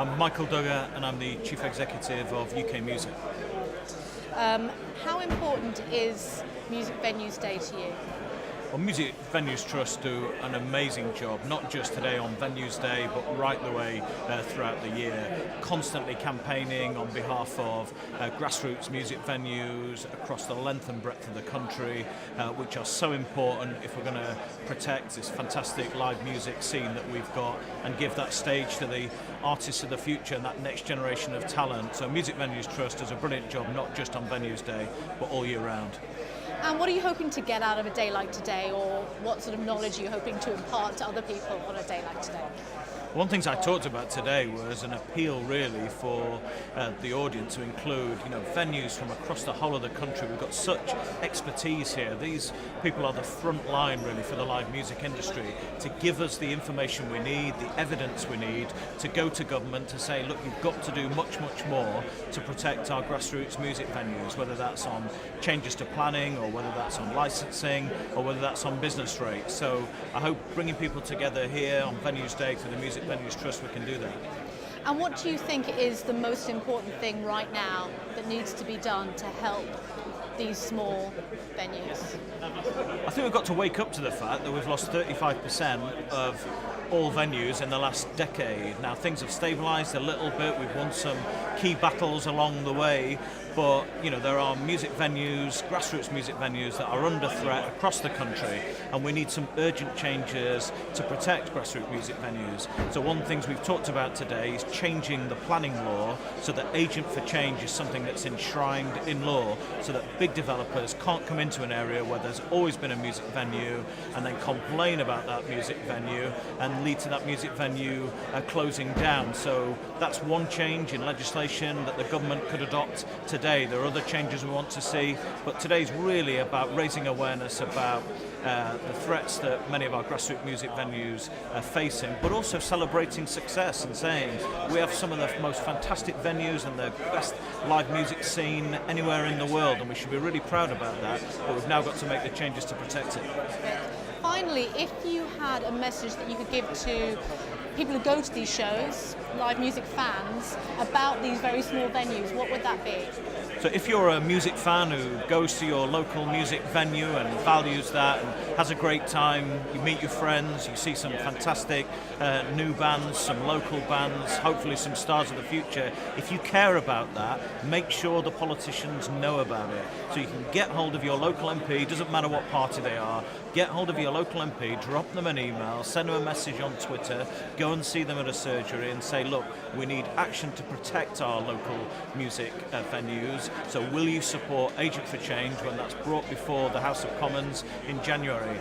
I'm Michael Dugher and I'm the Chief Executive of UK Music. How important is Music Venues Day to you? Well, Music Venues Trust do an amazing job, not just today on Venues Day, but right the way throughout the year, constantly campaigning on behalf of grassroots music venues across the length and breadth of the country, which are so important if we're going to protect this fantastic live music scene that we've got and give that stage to the artists of the future and that next generation of talent. So Music Venues Trust does a brilliant job, not just on Venues Day, but all year round. And what are you hoping to get out of a day like today, or what sort of knowledge are you hoping to impart to other people on a day like today? One of the things I talked about today was an appeal really for the audience to include venues from across the whole of the country. We've got such expertise here. These people are the front line really for the live music industry to give us the information we need, the evidence we need to go to government to say, look, you've got to do much, much more to protect our grassroots music venues, whether that's on changes to planning or whether that's on licensing or whether that's on business rates. So I hope bringing people together here on Venues Day for the Music Venues Trust, we can do that. And what do you think is the most important thing right now that needs to be done to help these small venues? I think we've got to wake up to the fact that we've lost 35% of all venues in the last decade. Now things have stabilised a little bit, we've won some key battles along the way, but there are music venues, grassroots music venues that are under threat across the country, and we need some urgent changes to protect grassroots music venues. So one of the things we've talked about today is changing the planning law so that agent for change is something that's enshrined in law, so that big developers can't come into an area where there's always been a music venue and then complain about that music venue and lead to that music venue closing down. So that's one change in legislation that the government could adopt today. There are other changes we want to see, but today's really about raising awareness about the threats that many of our grassroots music venues are facing, but also celebrating success and saying we have some of the most fantastic venues and the best live music scene anywhere in the world, and we should be really proud about that, but we've now got to make the changes to protect it. Finally, if you had a message that you could give to people who go to these shows, live music fans, about these very small venues, what would that be? So if you're a music fan who goes to your local music venue and values that and has a great time, you meet your friends, you see some fantastic new bands, some local bands, hopefully some stars of the future. If you care about that, make sure the politicians know about it. So you can get hold of your local MP, doesn't matter what party they are, get hold of your local MP, drop them an email, send them a message on Twitter, go and see them at a surgery and say, look, we need action to protect our local music venues. So will you support Agent for Change when that's brought before the House of Commons in January?